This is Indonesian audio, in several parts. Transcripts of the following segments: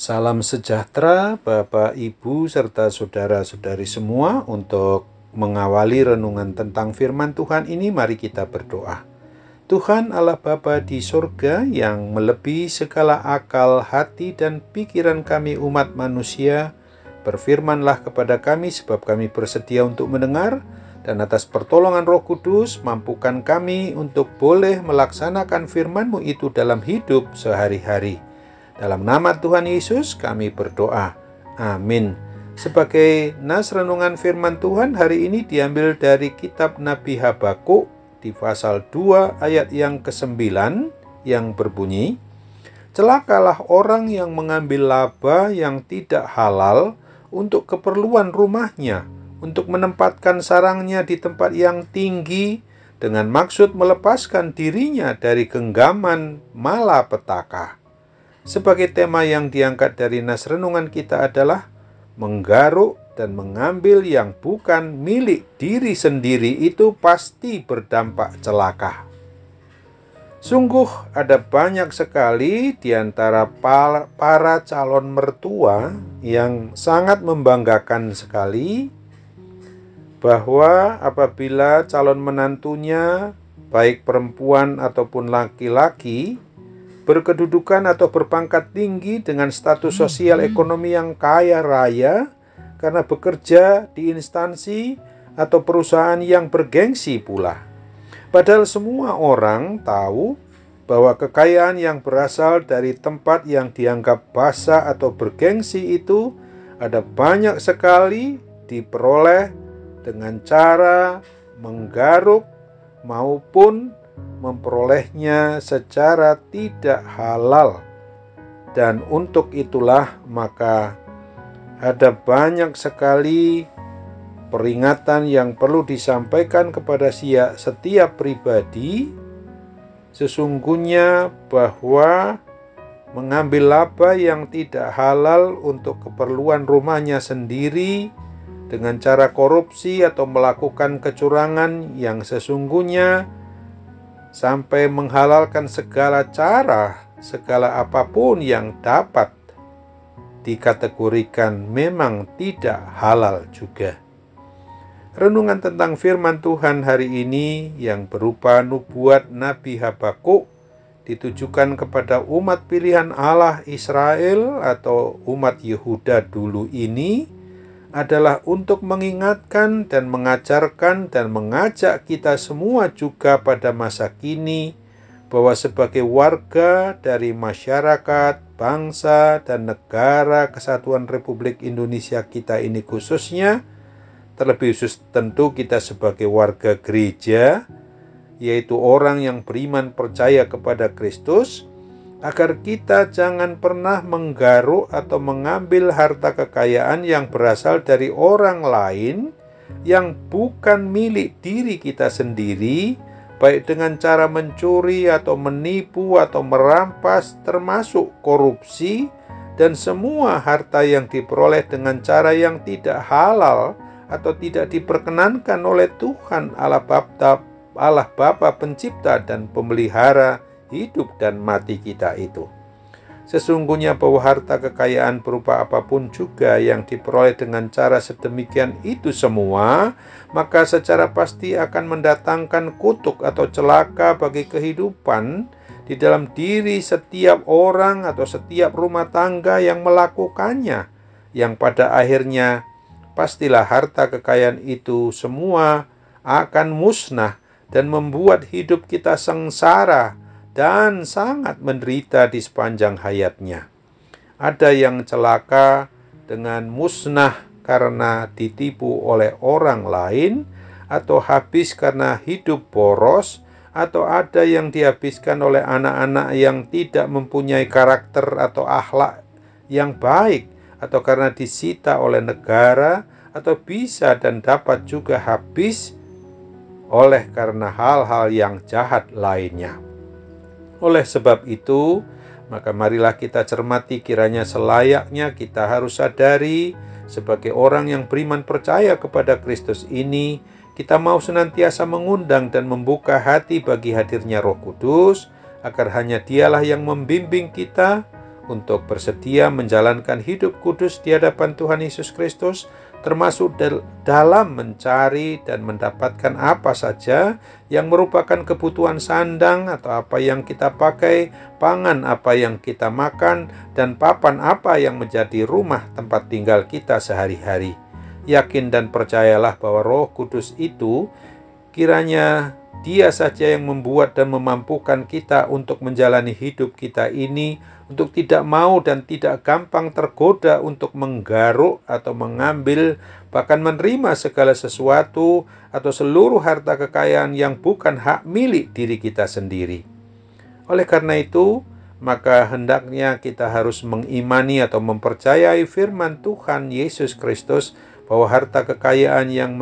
Salam sejahtera Bapak, Ibu, serta saudara-saudari semua. Untuk mengawali renungan tentang firman Tuhan ini, mari kita berdoa. Tuhan Allah Bapa di surga yang melebihi segala akal, hati, dan pikiran kami umat manusia, berfirmanlah kepada kami sebab kami bersedia untuk mendengar, dan atas pertolongan Roh Kudus mampukan kami untuk boleh melaksanakan firman-Mu itu dalam hidup sehari-hari. Dalam nama Tuhan Yesus kami berdoa. Amin. Sebagai nas renungan firman Tuhan hari ini diambil dari kitab Nabi Habakuk di pasal 2 ayat yang ke-9 yang berbunyi, "Celakalah orang yang mengambil laba yang tidak halal untuk keperluan rumahnya, untuk menempatkan sarangnya di tempat yang tinggi dengan maksud melepaskan dirinya dari genggaman malapetaka." Sebagai tema yang diangkat dari nas renungan kita adalah menggaruk dan mengambil yang bukan milik diri sendiri itu pasti berdampak celaka. Sungguh ada banyak sekali di antara para calon mertua yang sangat membanggakan sekali bahwa apabila calon menantunya, baik perempuan ataupun laki-laki, berkedudukan atau berpangkat tinggi dengan status sosial ekonomi yang kaya raya karena bekerja di instansi atau perusahaan yang bergengsi pula. Padahal semua orang tahu bahwa kekayaan yang berasal dari tempat yang dianggap basa atau bergengsi itu ada banyak sekali diperoleh dengan cara menggaruk maupun memperolehnya secara tidak halal. Dan untuk itulah maka ada banyak sekali peringatan yang perlu disampaikan kepada setiap pribadi. Sesungguhnya bahwa mengambil laba yang tidak halal untuk keperluan rumahnya sendiri dengan cara korupsi atau melakukan kecurangan yang sesungguhnya sampai menghalalkan segala cara, segala apapun yang dapat dikategorikan memang tidak halal juga. Renungan tentang firman Tuhan hari ini yang berupa nubuat Nabi Habakuk ditujukan kepada umat pilihan Allah Israel atau umat Yehuda dulu ini adalah untuk mengingatkan dan mengajarkan dan mengajak kita semua juga pada masa kini bahwa sebagai warga dari masyarakat, bangsa, dan negara Kesatuan Republik Indonesia kita ini khususnya, terlebih khusus tentu kita sebagai warga gereja, yaitu orang yang beriman percaya kepada Kristus, agar kita jangan pernah menggaruk atau mengambil harta kekayaan yang berasal dari orang lain yang bukan milik diri kita sendiri, baik dengan cara mencuri atau menipu atau merampas, termasuk korupsi, dan semua harta yang diperoleh dengan cara yang tidak halal atau tidak diperkenankan oleh Tuhan Allah Bapa pencipta dan pemelihara hidup dan mati kita itu. Sesungguhnya bahwa harta kekayaan berupa apapun juga yang diperoleh dengan cara sedemikian itu semua, maka secara pasti akan mendatangkan kutuk atau celaka bagi kehidupan di dalam diri setiap orang atau setiap rumah tangga yang melakukannya, yang pada akhirnya pastilah harta kekayaan itu semua akan musnah dan membuat hidup kita sengsara dan sangat menderita di sepanjang hayatnya. Ada yang celaka dengan musnah karena ditipu oleh orang lain, atau habis karena hidup boros, atau ada yang dihabiskan oleh anak-anak yang tidak mempunyai karakter atau akhlak yang baik, atau karena disita oleh negara, atau bisa dan dapat juga habis oleh karena hal-hal yang jahat lainnya. Oleh sebab itu, maka marilah kita cermati kiranya selayaknya kita harus sadari sebagai orang yang beriman percaya kepada Kristus ini, kita mau senantiasa mengundang dan membuka hati bagi hadirnya Roh Kudus, agar hanya Dialah yang membimbing kita untuk bersedia menjalankan hidup kudus di hadapan Tuhan Yesus Kristus, termasuk dalam mencari dan mendapatkan apa saja yang merupakan kebutuhan sandang atau apa yang kita pakai, pangan apa yang kita makan, dan papan apa yang menjadi rumah tempat tinggal kita sehari-hari. Yakin dan percayalah bahwa Roh Kudus itu kiranya Dia saja yang membuat dan memampukan kita untuk menjalani hidup kita ini, untuk tidak mau dan tidak gampang tergoda untuk menggaruk atau mengambil, bahkan menerima segala sesuatu atau seluruh harta kekayaan yang bukan hak milik diri kita sendiri. Oleh karena itu, maka hendaknya kita harus mengimani atau mempercayai firman Tuhan Yesus Kristus bahwa harta kekayaan yang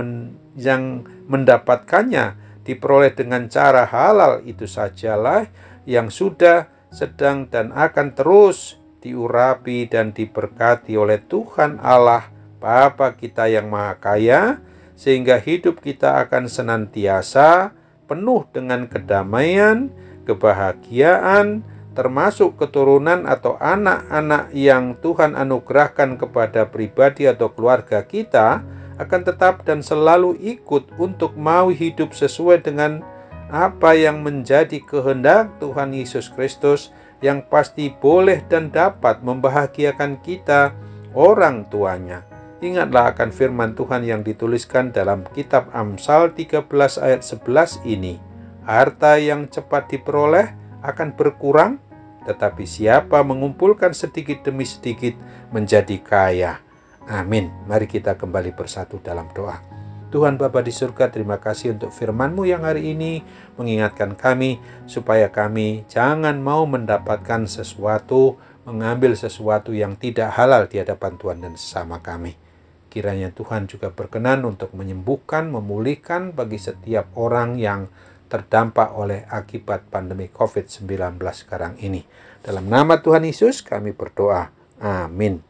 mendapatkannya diperoleh dengan cara halal itu sajalah yang sudah, sedang, dan akan terus diurapi dan diberkati oleh Tuhan Allah Bapa kita yang Maha Kaya, sehingga hidup kita akan senantiasa penuh dengan kedamaian, kebahagiaan, termasuk keturunan atau anak-anak yang Tuhan anugerahkan kepada pribadi atau keluarga kita, akan tetap dan selalu ikut untuk mau hidup sesuai dengan apa yang menjadi kehendak Tuhan Yesus Kristus, yang pasti boleh dan dapat membahagiakan kita, orang tuanya. Ingatlah akan firman Tuhan yang dituliskan dalam kitab Amsal 13 ayat 11 ini. Harta yang cepat diperoleh akan berkurang, tetapi siapa mengumpulkan sedikit demi sedikit menjadi kaya. Amin. Mari kita kembali bersatu dalam doa. Tuhan Bapa di surga, terima kasih untuk firman-Mu yang hari ini mengingatkan kami supaya kami jangan mau mendapatkan sesuatu, mengambil sesuatu yang tidak halal di hadapan Tuhan dan sesama kami. Kiranya Tuhan juga berkenan untuk menyembuhkan, memulihkan bagi setiap orang yang terdampak oleh akibat pandemi COVID-19 sekarang ini. Dalam nama Tuhan Yesus kami berdoa. Amin.